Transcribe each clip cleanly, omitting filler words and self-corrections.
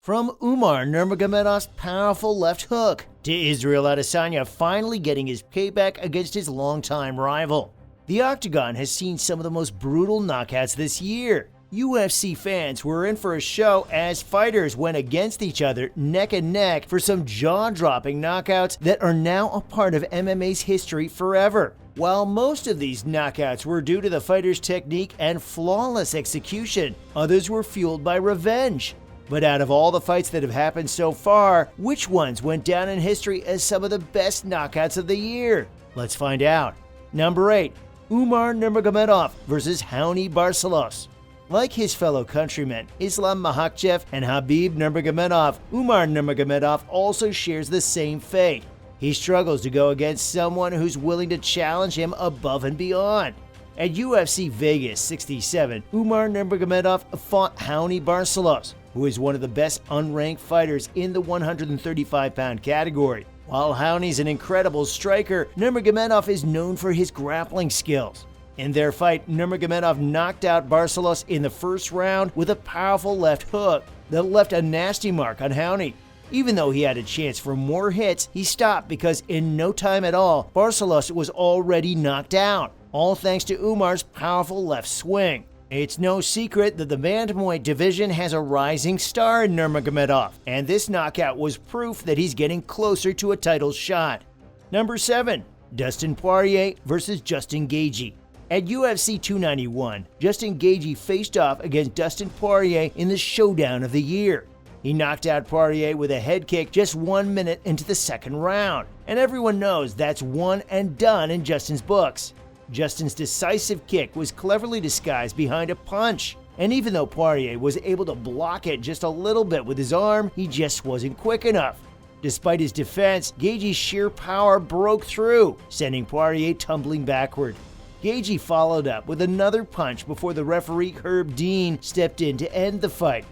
From Umar Nurmagomedov's powerful left hook to Israel Adesanya finally getting his payback against his longtime rival. The Octagon has seen some of the most brutal knockouts this year. UFC fans were in for a show as fighters went against each other neck and neck for some jaw-dropping knockouts that are now a part of MMA's history forever. While most of these knockouts were due to the fighter's technique and flawless execution, others were fueled by revenge. But out of all the fights that have happened so far, which ones went down in history as some of the best knockouts of the year? Let's find out. Number 8. Umar Nurmagomedov vs. Raoni Barcelos. Like his fellow countrymen, Islam Makhachev and Khabib Nurmagomedov, Umar Nurmagomedov also shares the same fate. He struggles to go against someone who's willing to challenge him above and beyond. At UFC Vegas 67, Umar Nurmagomedov fought Raoni Barcelos, who is one of the best unranked fighters in the 135-pound category. While Raoni's an incredible striker, Nurmagomedov is known for his grappling skills. In their fight, Nurmagomedov knocked out Barcelos in the first round with a powerful left hook that left a nasty mark on Raoni. Even though he had a chance for more hits, he stopped because in no time at all, Barcelos was already knocked out, all thanks to Umar's powerful left swing. It's no secret that the bantamweight division has a rising star in Nurmagomedov, and this knockout was proof that he's getting closer to a title shot. Number 7. Dustin Poirier vs. Justin Gaethje. At UFC 291, Justin Gaethje faced off against Dustin Poirier in the showdown of the year. He knocked out Poirier with a head kick just 1 minute into the second round, and everyone knows that's one and done in Justin's books. Justin's decisive kick was cleverly disguised behind a punch, and even though Poirier was able to block it just a little bit with his arm, he just wasn't quick enough. Despite his defense, Gaethje's sheer power broke through, sending Poirier tumbling backward. Gaethje followed up with another punch before the referee Herb Dean stepped in to end the fight.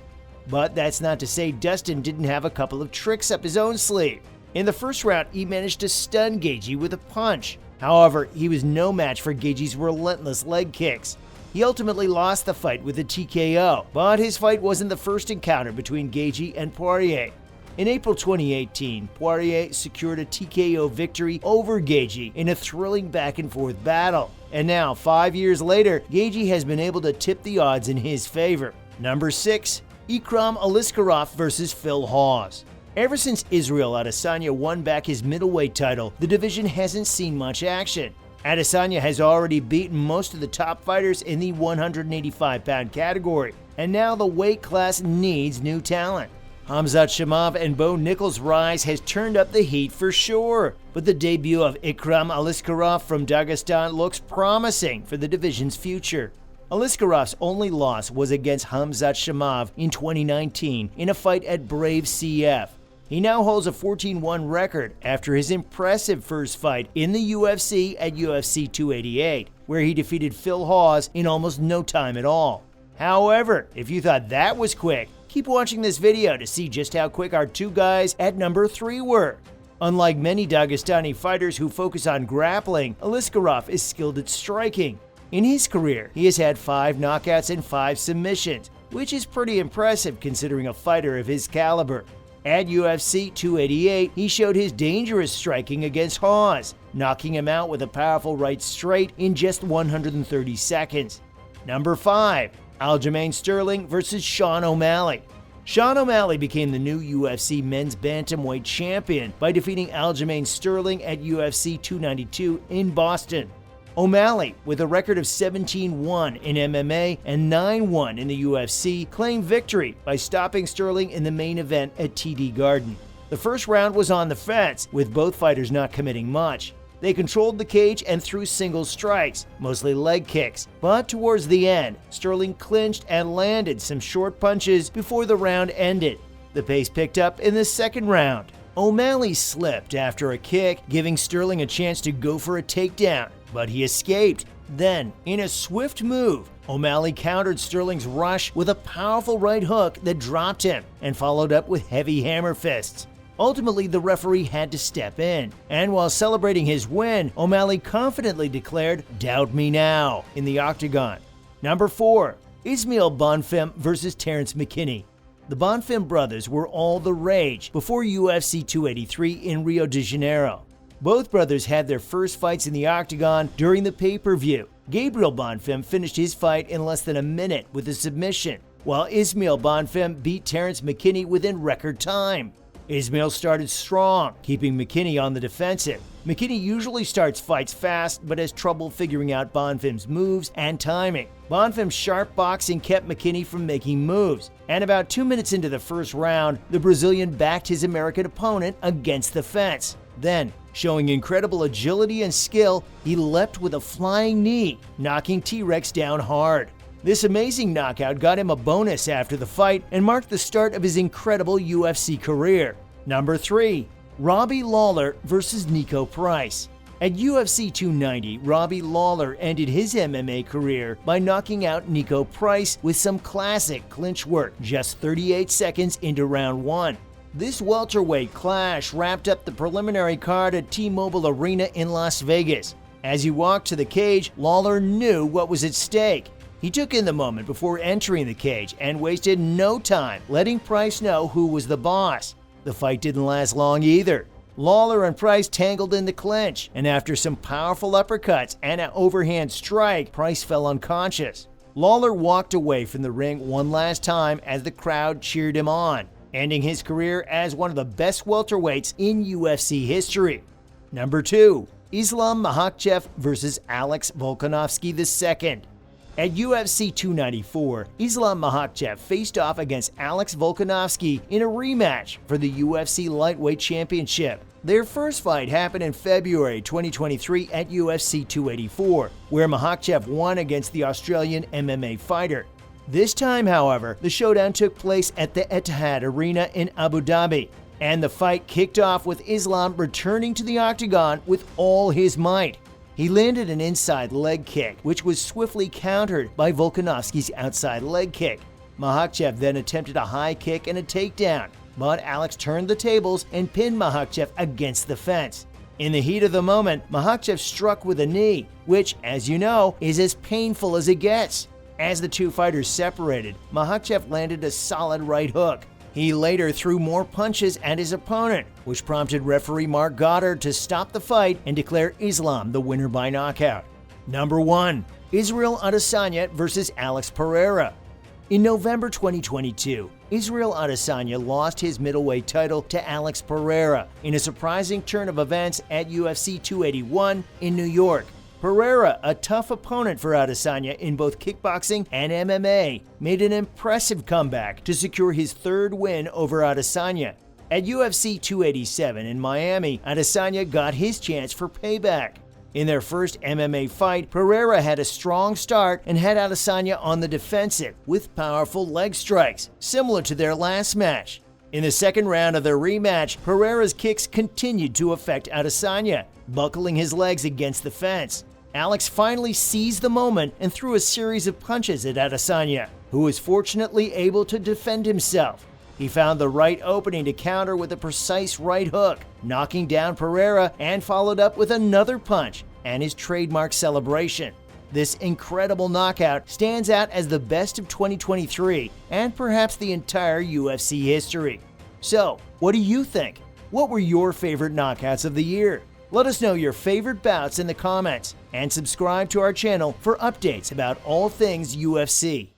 But that's not to say Dustin didn't have a couple of tricks up his own sleeve. In the first round, he managed to stun Gaethje with a punch. However, he was no match for Gaethje's relentless leg kicks. He ultimately lost the fight with a TKO, but his fight wasn't the first encounter between Gaethje and Poirier. In April 2018, Poirier secured a TKO victory over Gaethje in a thrilling back-and-forth battle. And now, 5 years later, Gaethje has been able to tip the odds in his favor. Number 6. Ikram Aliskerov vs. Phil Hawes. Ever since Israel Adesanya won back his middleweight title, the division hasn't seen much action. Adesanya has already beaten most of the top fighters in the 185-pound category, and now the weight class needs new talent. Khamzat Chimaev and Bo Nickal's rise has turned up the heat for sure, but the debut of Ikram Aliskerov from Dagestan looks promising for the division's future. Aliskerov's only loss was against Khamzat Chimaev in 2019 in a fight at Brave CF. He now holds a 14-1 record after his impressive first fight in the UFC at UFC 288, where he defeated Phil Hawes in almost no time at all. However, if you thought that was quick, keep watching this video to see just how quick our two guys at number 3 were. Unlike many Dagestani fighters who focus on grappling, Aliskerov is skilled at striking. In his career, he has had 5 knockouts and 5 submissions, which is pretty impressive considering a fighter of his caliber. At UFC 288, he showed his dangerous striking against Hawes, knocking him out with a powerful right straight in just 130 seconds. Number 5. Aljman Sterling vs. Sean O'Malley. Sean O'Malley became the new UFC men's bantamweight champion by defeating Aljman Sterling at UFC 292 in Boston. O'Malley, with a record of 17-1 in MMA and 9-1 in the UFC, claimed victory by stopping Sterling in the main event at TD Garden. The first round was on the fence, with both fighters not committing much. They controlled the cage and threw single strikes, mostly leg kicks, but towards the end, Sterling clinched and landed some short punches before the round ended. The pace picked up in the second round. O'Malley slipped after a kick, giving Sterling a chance to go for a takedown, but he escaped. Then, in a swift move, O'Malley countered Sterling's rush with a powerful right hook that dropped him and followed up with heavy hammer fists. Ultimately, the referee had to step in, and while celebrating his win, O'Malley confidently declared, "Doubt me now," in the Octagon. Number 4. Ismael Bonfim vs. Terrance McKinney. The Bonfim brothers were all the rage before UFC 283 in Rio de Janeiro. Both brothers had their first fights in the Octagon during the pay-per-view. Gabriel Bonfim finished his fight in less than a minute with a submission, while Ismael Bonfim beat Terrance McKinney within record time. Ismael started strong, keeping McKinney on the defensive. McKinney usually starts fights fast, but has trouble figuring out Bonfim's moves and timing. Bonfim's sharp boxing kept McKinney from making moves, and about 2 minutes into the first round, the Brazilian backed his American opponent against the fence. Then, showing incredible agility and skill, he leapt with a flying knee, knocking T-Rex down hard. This amazing knockout got him a bonus after the fight and marked the start of his incredible UFC career. Number 3. Robbie Lawler vs. Niko Price. At UFC 290, Robbie Lawler ended his MMA career by knocking out Niko Price with some classic clinch work just 38 seconds into round 1. This welterweight clash wrapped up the preliminary card at T-Mobile Arena in Las Vegas. As he walked to the cage, Lawler knew what was at stake. He took in the moment before entering the cage and wasted no time letting Price know who was the boss. The fight didn't last long either. Lawler and Price tangled in the clinch, and after some powerful uppercuts and an overhand strike, Price fell unconscious. Lawler walked away from the ring one last time as the crowd cheered him on, ending his career as one of the best welterweights in UFC history. Number 2. Islam Makhachev vs. Alex Volkanovski II. At UFC 294, Islam Makhachev faced off against Alex Volkanovski in a rematch for the UFC Lightweight Championship. Their first fight happened in February 2023 at UFC 284, where Makhachev won against the Australian MMA fighter. This time, however, the showdown took place at the Etihad Arena in Abu Dhabi, and the fight kicked off with Islam returning to the octagon with all his might. He landed an inside leg kick, which was swiftly countered by Volkanovski's outside leg kick. Makhachev then attempted a high kick and a takedown, but Alex turned the tables and pinned Makhachev against the fence. In the heat of the moment, Makhachev struck with a knee, which, as you know, is as painful as it gets. As the two fighters separated, Makhachev landed a solid right hook. He later threw more punches at his opponent, which prompted referee Mark Goddard to stop the fight and declare Islam the winner by knockout. Number 1. Israel Adesanya vs. Alex Pereira. In November 2022, Israel Adesanya lost his middleweight title to Alex Pereira in a surprising turn of events at UFC 281 in New York. Pereira, a tough opponent for Adesanya in both kickboxing and MMA, made an impressive comeback to secure his third win over Adesanya. At UFC 287 in Miami, Adesanya got his chance for payback. In their first MMA fight, Pereira had a strong start and had Adesanya on the defensive with powerful leg strikes, similar to their last match. In the second round of their rematch, Pereira's kicks continued to affect Adesanya, buckling his legs against the fence. Alex finally seized the moment and threw a series of punches at Adesanya, who was fortunately able to defend himself. He found the right opening to counter with a precise right hook, knocking down Pereira, and followed up with another punch and his trademark celebration. This incredible knockout stands out as the best of 2023 and perhaps the entire UFC history. So, what do you think? What were your favorite knockouts of the year? Let us know your favorite bouts in the comments, and subscribe to our channel for updates about all things UFC.